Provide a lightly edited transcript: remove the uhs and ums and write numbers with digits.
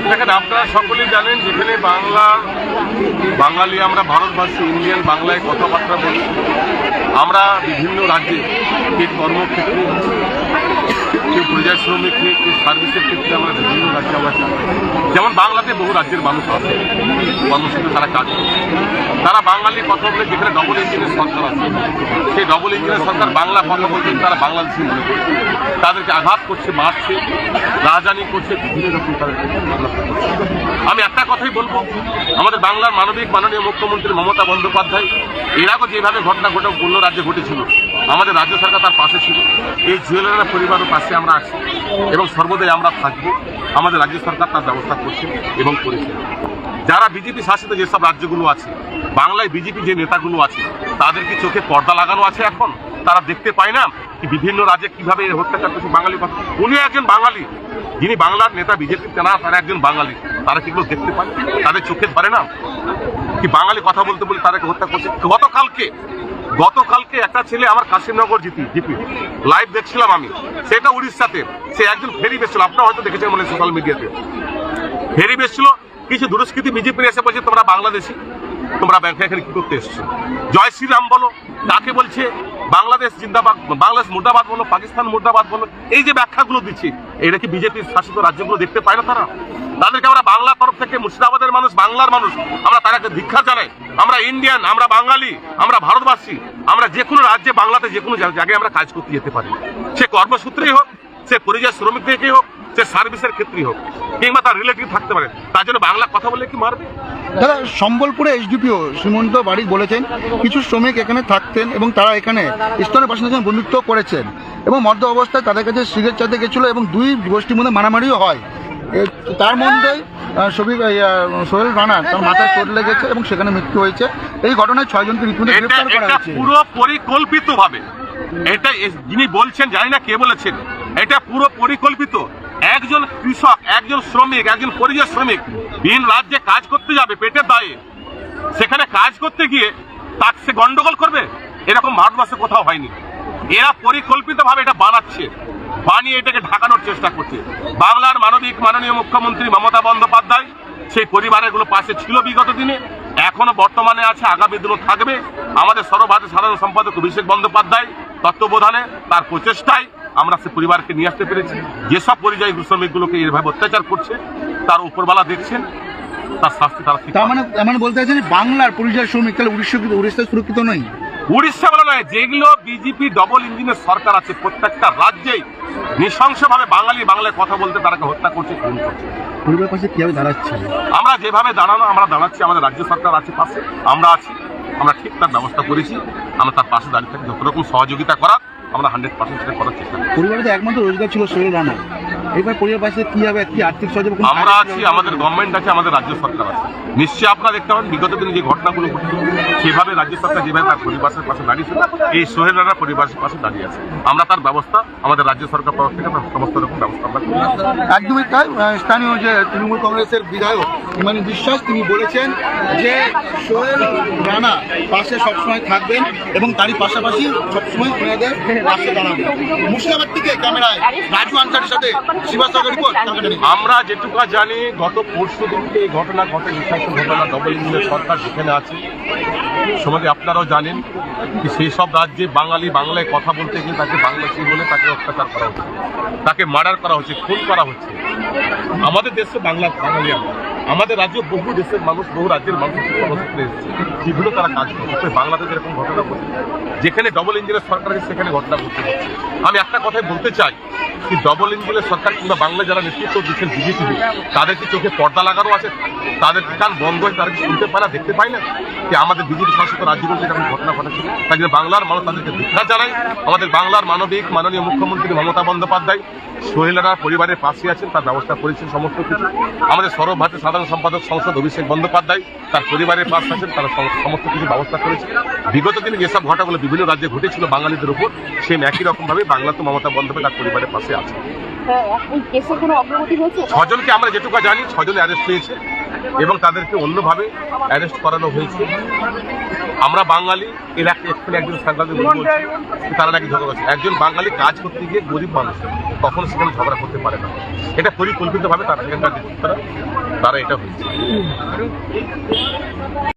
দেখেন, আপনারা সকলেই জানেন যেখানে বাঙালি আমরা ভারতবাসী ইন্ডিয়ান বাংলায় কথাবার্তা বলি। আমরা বিভিন্ন রাজ্যে কেউ কর্মক্ষেত্রে, কেউ পরিযায়ী শ্রমিক, কেউ সার্ভিসের ক্ষেত্রে আমরা বিভিন্ন রাজ্যে আমরা চাই। যেমন বাংলাতে বহু রাজ্যের মানুষ আছে, কর্মসূত্রে তারা কাজ করে। তারা বাঙালি কথা বলে, যেখানে ডবল ইঞ্জিনের সরকার আছে, সেই ডবল ইঞ্জিনের সরকার বাংলা কথা বলতে তারা বাংলাদেশি মনে করে, তাদেরকে আঘাত করছে, মারছে, রাজধানী করছে, বিভিন্ন রকম তাদেরকে। আমি একটা কথাই বলবো, আমাদের বাংলার মাননীয় মুখ্যমন্ত্রী মমতা বন্দ্যোপাধ্যায় এর আগেও যেভাবে ঘটনা অন্য রাজ্যে ঘটেছিল, আমাদের রাজ্য সরকার তার পাশে ছিল। এই জুয়েলাররা পরিবারের পাশে আমরা আছি এবং সর্বদাই আমরা থাকবো। আমাদের রাজ্য সরকার তার ব্যবস্থা করছে এবং করেছে। যারা বিজেপি শাসিত যেসব রাজ্যগুলো আছে, বাংলায় বিজেপি যে নেতাগুলো আছে, তাদের কি চোখে পর্দা লাগানো আছে? এখন তারা দেখতে পায় না কি বিভিন্ন রাজ্যে কিভাবে অত্যাচার করছে বাঙালি কথা? উনি একজন বাঙালি, যিনি বাংলার নেতা, বিজেপি না, তারা একজন বাঙালি। তারা কিগুলো দেখতে পায়? তাদের চোখে ধরে না কি বাঙালি কথা বলতে বলে তাদেরকে হত্যা করছে? গতকালকে একটা ছেলে আমার কাশিমনগর জিপি লাইভ দেখছিলাম আমি, সেটা উড়িষ্যাতে। সে একজন ফেরি বেসছিল, আপনারা হয়তো দেখেছেন মনে সোশ্যাল মিডিয়াতে। ফেরি বেসছিল, কিছু দুষ্কৃতী বিজেপি এসে বলছে তোমরা বাংলাদেশি, তোমরা ব্যাংকে এখানে কি করতে এসছো? জয় শ্রীরাম বলো, তাকে বলছে বাংলাদেশ জিন্দাবাদ, বাংলাদেশ মুর্দাবাদ বলো, পাকিস্তান মুর্দাবাদ বলো। এই যে ব্যাখ্যাগুলো দিচ্ছে, এটা কি বিজেপির শাসিত রাজ্যগুলো দেখতে পায় না? তাদেরকে আমরা বাংলার তরফ থেকে, মুর্শিদাবাদের মানুষ, বাংলার মানুষ, আমরা তাদেরকে ধিক্ষা জানাই। আমরা ইন্ডিয়ান, আমরা বাঙালি, আমরা ভারতবাসী, আমরা যে কোনো রাজ্যে, বাংলাতে যে কোনো জায়গায় আমরা কাজ করতে যেতে পারি। সে কর্মসূত্রেই হোক, সে পরিযায়ী শ্রমিক থেকেই হোক, সে সার্ভিসের ক্ষেত্রেই হোক, কিংবা তার রিলেটিভ থাকতে পারে। তার জন্য বাংলা কথা বললে কি মারবে? দাদা, সম্বলপুরে এসডিপিও শ্রীমন্ত বারিক বলেছেন কিছু শ্রমিক এখানে থাকতেন এবং তারা এখানে স্থানীয় বাসিন্দাদের বন্ধুত্ব করেছেন এবং মধ্য অবস্থায় তাদের কাছে সিগারেট চাইতে গেছিল এবং দুই গোষ্ঠীর মধ্যে মারামারিও হয়। তার মধ্যেই সোহেল রানা তার মাথায় চোট লেগেছে এবং সেখানে মৃত্যু হয়েছে। এই ঘটনায় 6 জনকে রীতিমতো গ্রেফতার করা হয়েছে। পুরো পরিকল্পিতভাবে এটা যিনি বলছেন, জানি না কে বলেছেন, এটা পুরো পরিকল্পিত। একজন কৃষক, একজন শ্রমিক, একজন পরিযায়ী শ্রমিক ভিন রাজ্যে কাজ করতে যাবে পেটের দায়ে, সেখানে কাজ করতে গিয়ে তাকে সে গন্ডগোল করবে, এরকম ভারতবর্ষে কোথাও হয়নি। এরা পরিকল্পিতভাবে এটা বানিয়ে এটাকে ঢাকানোর চেষ্টা করছে। বাংলার মাননীয় মুখ্যমন্ত্রী মমতা বন্দ্যোপাধ্যায় সেই পরিবারগুলো পাশে ছিল বিগত দিনে, এখনো বর্তমানে আছে, আগামী দিনও থাকবে। আমাদের সর্বভারতীয় সাধারণ সম্পাদক অভিষেক বন্দ্যোপাধ্যায় তত্ত্বাবধানে, তার প্রচেষ্টায় আমরা সে পরিবারকে নিয়ে আসতে পেরেছি। যেসব পরিযায়ী শ্রমিকগুলোকে এভাবে অত্যাচার করছে, তার উপরবালা দেখছেন, তার শাস্তি তারা ঠিক। তার মানে বলতে চাইছেন বাংলার পরিযায়ী শ্রমিক তাহলে উড়িষ্যা সুরক্ষিত নয়? উড়িষ্যা বলা নয়, যেগুলো বিজেপি ডবল ইঞ্জিনের সরকার আছে, প্রত্যেকটা রাজ্যেই নৃশংসভাবে বাংলায় কথা বলতে তারাকে হত্যা করছে, খুন করছে। পরিবারের পাশে কিভাবে দাঁড়াচ্ছে? আমরা যেভাবে দাঁড়ানো, আমরা দাঁড়াচ্ছি, আমাদের রাজ্য সরকার আছে পাশে, আমরা আছি, আমরা ঠিক তার ব্যবস্থা করেছি। আমরা তার পাশে দাঁড়িয়ে থাকি, যত রকম সহযোগিতা করার আমরা 100% সেটা করার চেষ্টা করি। পরিবারে একমাত্র রোজগার ছিল সোহেল রানা, এবার পরিবার পাশে কি হবে, কি আর্থিক সহযোগিতা? আমরা আছি, আমাদের গভর্নমেন্ট আছে, আমাদের রাজ্য সরকার আছে। নিশ্চয়ই আপনারা দেখতে পাবেন বিগত দিনে যে ঘটনাগুলো ঘটেছিল, সেভাবে রাজ্য সরকার যেভাবে তার পরিবারের পাশে দাঁড়িয়েছিল, এই সোহেল রানা পরিবারের পাশে দাঁড়িয়ে আছে। আমরা তার ব্যবস্থা, আমাদের রাজ্য সরকার তরফ থেকে সমস্ত রকম ব্যবস্থা আমরা করি। একদমই তাই। স্থানীয় যে তৃণমূল কংগ্রেসের বিধায়ক ইমানি বিশ্বাস, তিনি বলেছেন যে সোহেল রানা পাশে সবসময় থাকবেন এবং তারই পাশাপাশি সবসময় ওনাদের পাশে দাঁড়াবেন। মুর্শিদাবাদ থেকে ক্যামেরায় রাজু আনসারের সাথে শিবা সরকার রিপোর্ট। আমরা যেটুকু জানি, গত পরশু দিনকে এই ঘটনা ঘটে, নৃশংস ঘটনা, ডবল ইঞ্জিনের সরকার যেখানে আছে, সমাজে আপনারাও জানেন কি সেই সব রাজ্যে বাংলায় কথা বলতে গিয়ে তাকে বাংলাদেশি বলে তাকে অত্যাচার করা হচ্ছে, তাকে মার্ডার করা হচ্ছে, খুন করা হচ্ছে। আমাদের দেশে বাঙালি, আমাদের রাজ্যে বহু দেশের মানুষ, বহু রাজ্যের মানুষ কর্মসূত্রে এসেছে, সেগুলো তারা কাজ করছে। বাংলাদেশে এরকম ঘটনা ঘটছে, যেখানে ডবল ইঞ্জিনের সরকার আছে সেখানে ঘটনা ঘটতে হচ্ছে। আমি একটা কথাই বলতে চাই কি ডবল ইঞ্জিনের সরকার কিংবা বাংলায় যারা নেতৃত্ব দিচ্ছেন বিজেপি, তাদের কি চোখে পর্দা লাগানো আছে? তাদের কান বন্ধ হয়ে তারা কি শুনতে পায় না, দেখতে পায় না যে আমাদের বিজেপি শাসিত রাজ্যগুলোতে এরকম ঘটনা ঘটেছে? তাই জন্য বাংলার মানুষ তাদেরকে ধিক্ষা জানায়। আমাদের বাংলার মাননীয় মুখ্যমন্ত্রী মমতা বন্দ্যোপাধ্যায় সোহেল রানার পরিবারের পাশে আছেন, তার ব্যবস্থা করেছেন সমস্ত কিছু। আমাদের সর্বভারতীয় সাধারণ সম্পাদক সংসদ অভিষেক বন্দ্যোপাধ্যায় তার পরিবারের পাশে আছেন, তারা সমস্ত কিছু ব্যবস্থা করেছে। বিগত দিনে যেসব ঘটনাগুলো বিভিন্ন রাজ্যে ঘটেছিল বাঙালিদের উপর, সেম একই রকমভাবে বাংলাতে মমতা বন্দ্যোপাধ্যায় তার পরিবারের পাশে আছে। 6 জনকে আমরা যেটুকু জানি, 6 জন অ্যারেস্ট হয়েছে। এবং তাদেরকে অন্যভাবে অ্যারেস্ট করানো হয়েছে। আমরা বাঙালি একজন সাংবাদিক বলছি তারা নাকি ঝগড়া করছে। একজন বাঙালি কাজ করতে গিয়ে গরিব মানুষ কখনো সেখানে ঝগড়া করতে পারে না, এটা পরিকল্পিতভাবে তারা সেখানকার তারা এটা হয়েছে।